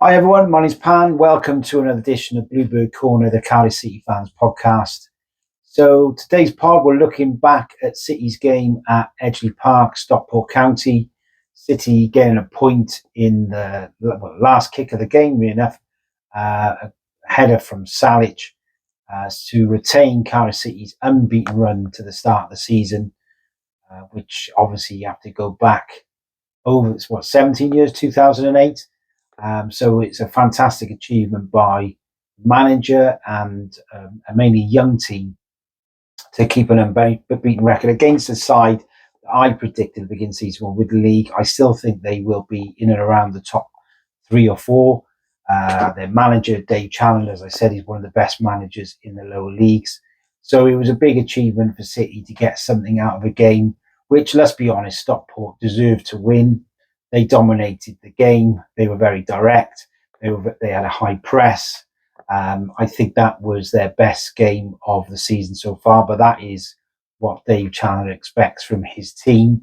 Hi everyone, my name's Pan. Welcome to another edition of Bluebird Corner, the Cardiif City fans podcast. So today's pod, we're looking back at City's game at Edgeley Park, Stockport County. City getting a point in the last kick of the game, really enough. A header from Salic to retain Cardiif City's unbeaten run to the start of the season, which obviously you have to go back over, 17 years, 2008. So it's a fantastic achievement by manager and a mainly young team to keep an unbeaten record against a side that I predicted at the beginning of the season with the league. I still think they will be in and around the top 3 or 4. Their manager, Dave Chandler, as I said, he's one of the best managers in the lower leagues. So it was a big achievement for City to get something out of a game, which, let's be honest, Stockport deserved to win. They dominated the game. They were very direct. They had a high press. I think that was their best game of the season so far, but that is what Dave Chandler expects from his team.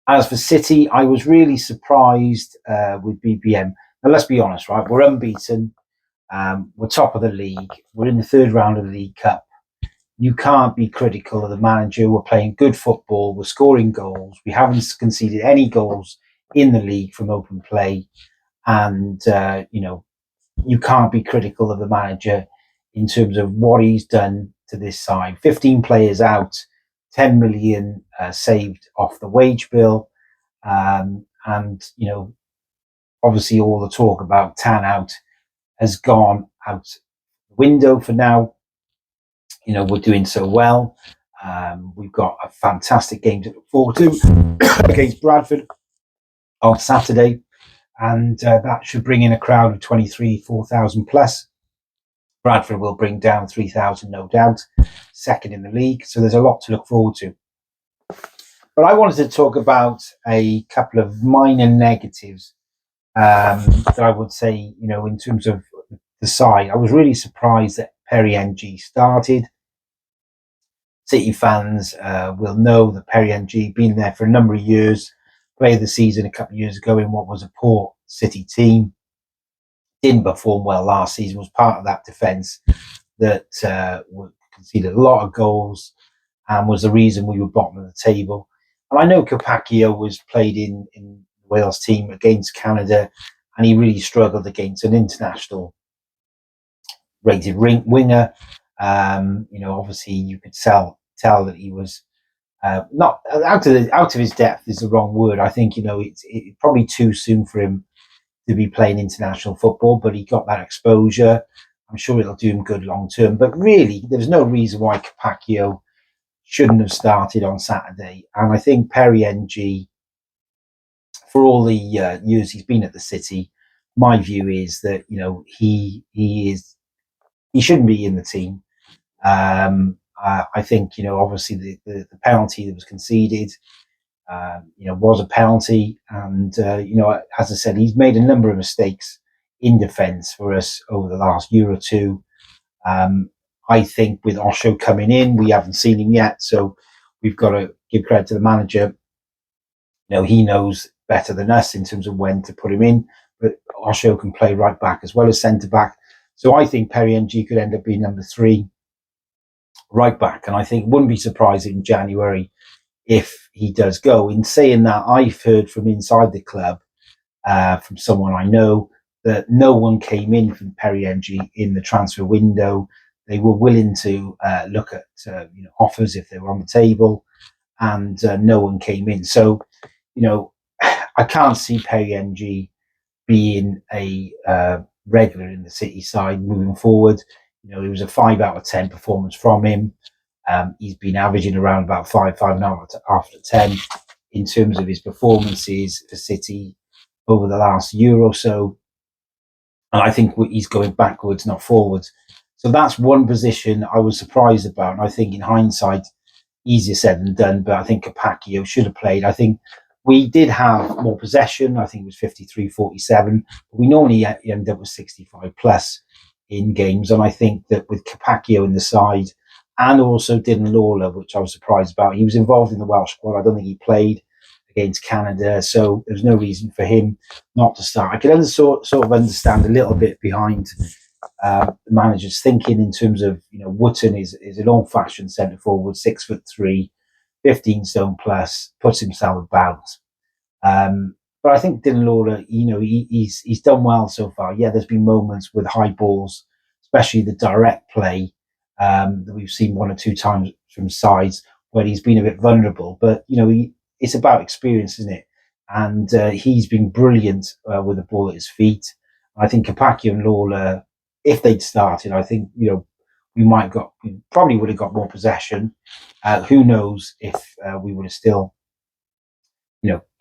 As for City, I was really surprised with BBM. Now, let's be honest, right? We're unbeaten. We're top of the league. We're in the third round of the League Cup. You can't be critical of the manager. We're playing good football. We're scoring goals. We haven't conceded any goals in the league from open play. And, you can't be critical of the manager in terms of what he's done to this side. 15 players out, 10 million saved off the wage bill. Obviously all the talk about Tan out has gone out the window for now. We're doing so well. We've got a fantastic game to look forward to against Bradford on Saturday. And that should bring in a crowd of 4,000 plus. Bradford will bring down 3,000, no doubt, second in the league. So there's a lot to look forward to. But I wanted to talk about a couple of minor negatives that I would say, in terms of the side. I was really surprised that Perry NG started. City fans will know that Perry NG been there for a number of years, played the season a couple of years ago in what was a poor City team. Didn't perform well last season, was part of that defence that conceded a lot of goals and was the reason we were bottom of the table. And I know Capaccio was played in the Wales team against Canada, and he really struggled against an international rated winger. Obviously you could tell that he was not out of his depth is the wrong word. I think it's probably too soon for him to be playing international football, but he got that exposure. I'm sure it'll do him good long term. But really, there's no reason why Capaccio shouldn't have started on Saturday. And I think Perry NG, for all the years he's been at the City, my view is that he shouldn't be in the team. I think obviously the penalty that was conceded was a penalty, and as I said, he's made a number of mistakes in defence for us over the last year or two. I think with Osho coming in, we haven't seen him yet, so we've got to give credit to the manager. He knows better than us in terms of when to put him in, but Osho can play right back as well as centre back. So I think Perry NG could end up being number 3 right back, and I think it wouldn't be surprising in January if he does go. In saying that, I've heard from inside the club, from someone I know, that no one came in from Perry NG in the transfer window. They were willing to look at offers if they were on the table, and no one came in. So, I can't see Perry NG being a regular in the City side moving forward. It was a 5 out of 10 performance from him. He's been averaging around about 5.5 after 10 in terms of his performances for City over the last year or so. And I think he's going backwards, not forwards. So that's one position I was surprised about. And I think in hindsight, easier said than done, but I think Capaccio should have played. I think we did have more possession. I think it was 53-47. We normally end up with 65 plus in games. And I think that with Capaccio in the side, and also Dylan Lawler, which I was surprised about. He was involved in the Welsh squad. I don't think he played against Canada, so there's no reason for him not to start. I can sort of understand a little bit behind the manager's thinking in terms of, Wootton is an old-fashioned centre forward, 6'3", 15 stone plus, puts himself about. But I think Dylan Lawler, he's done well so far. Yeah, there's been moments with high balls, especially the direct play that we've seen one or two times from sides where he's been a bit vulnerable. But it's about experience, isn't it? And he's been brilliant with the ball at his feet. I think Capaccio and Lawler, if they'd started, I think we probably would have got more possession. Who knows if we would have still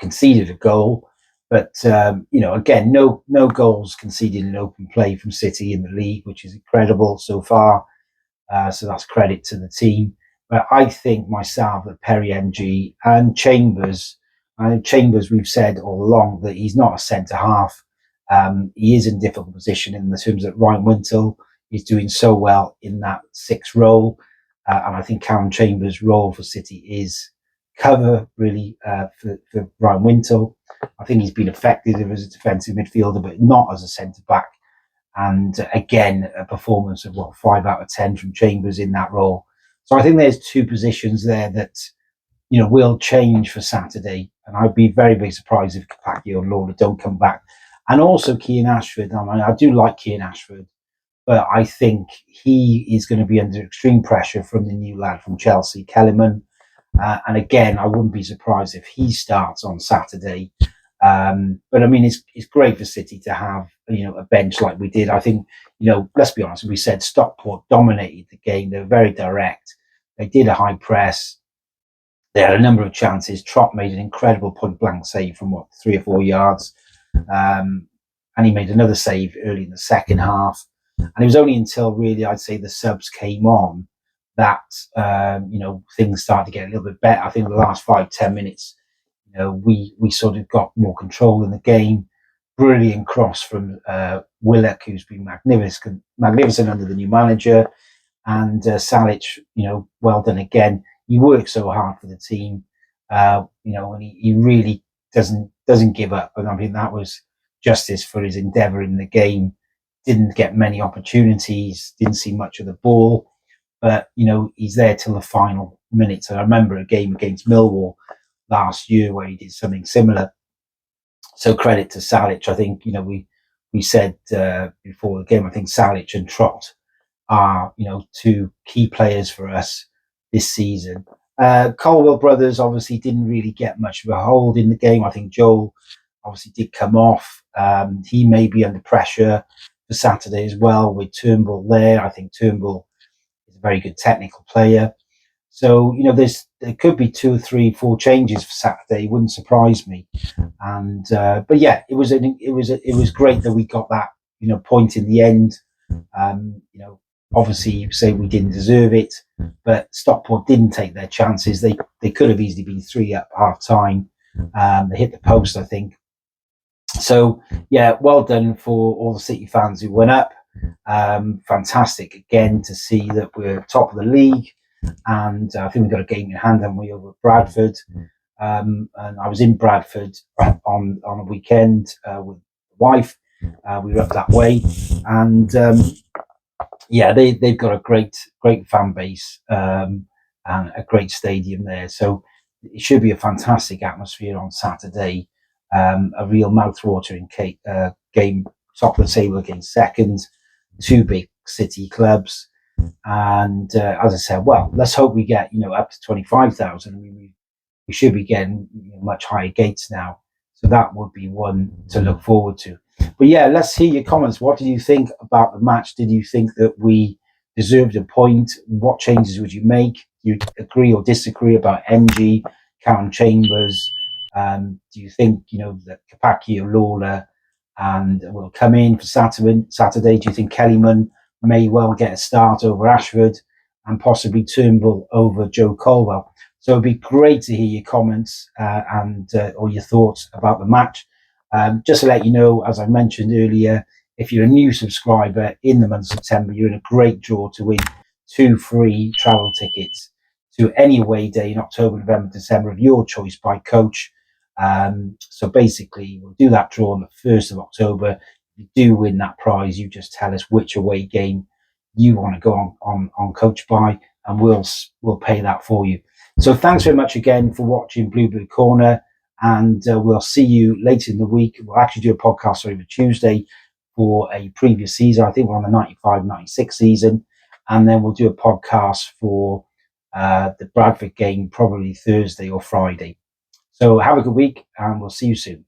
conceded a goal. But again, no goals conceded in open play from City in the league, which is incredible so far. So that's credit to the team. But I think myself that Perry MG and Chambers, we've said all along that he's not a centre half. He is in a difficult position in the terms that Ryan Wintle is doing so well in that 6 role. And I think Callum Chambers' role for City is cover really for Ryan Wintle. I think he's been effective as a defensive midfielder, but not as a centre back. And again, a performance of 5 out of 10 from Chambers in that role. So I think there's 2 positions there that will change for Saturday, and I'd be very, very surprised if Capaccio and Lawler don't come back. And also Kean Ashford. I do like Kean Ashford, but I think he is going to be under extreme pressure from the new lad from Chelsea, Kellyman. And again, I wouldn't be surprised if he starts on Saturday. But I mean, it's great for City to have a bench like we did. I think let's be honest. We said Stockport dominated the game. They were very direct. They did a high press. They had a number of chances. Trott made an incredible point blank save from 3 or 4 yards, and he made another save early in the second half. And it was only until really I'd say the subs came on that things started to get a little bit better. I think the last 5-10 minutes, we sort of got more control in the game. Brilliant cross from Willock, who's been magnificent under the new manager, and Salic, well done again. He works so hard for the team, and he really doesn't give up. And I mean that was justice for his endeavour in the game. Didn't get many opportunities, didn't see much of the ball, but he's there till the final minutes. And I remember a game against Millwall last year where he did something similar. So credit to Salic. I think we said before the game, I think Salic and Trott are 2 key players for us this season. Colwell brothers obviously didn't really get much of a hold in the game. I think Joel obviously did come off. He may be under pressure for Saturday as well with Turnbull there. I think Turnbull is a very good technical player. So there could be 2 or 3, 4 changes for Saturday. It wouldn't surprise me. And but yeah, it was great that we got that point in the end. Obviously you say we didn't deserve it, but Stockport didn't take their chances. They could have easily been 3 up half time. They hit the post, I think. So yeah, well done for all the City fans who went up. Fantastic again to see that we're top of the league, and I think we've got a game in hand, haven't we, over Bradford. And I was in Bradford on a weekend with the wife. We were up that way, and yeah, they've got a great fan base and a great stadium there. So it should be a fantastic atmosphere on Saturday. A real mouth-watering game, top of the table against second, 2 big City clubs, and as I said, well, let's hope we get up to 25,000. I mean, we should be getting much higher gates now, so that would be one to look forward to. But yeah, let's hear your comments. What did you think about the match? Did you think that we deserved a point? What changes would you make? Do you agree or disagree about NG, Callum Chambers? Do you think that Capaccio, Lawler, and will come in for Saturday? Do you think Kellyman may well get a start over Ashford, and possibly Turnbull over Joe Colwell? So it'd be great to hear your comments and or your thoughts about the match. Just to let you know, as I mentioned earlier, if you're a new subscriber in the month of September, you're in a great draw to win 2 free travel tickets to any away day in October, November, December of your choice by coach. So basically, we'll do that draw on the 1st of October. If you do win that prize, you just tell us which away game you want to go on coach by, and we'll pay that for you. So thanks very much again for watching Bluebird Corner, and we'll see you later in the week. We'll actually do a podcast over Tuesday for a previous season. I think we're on the 95-96 season, and then we'll do a podcast for the Bradford game probably Thursday or Friday. So have a good week, and we'll see you soon.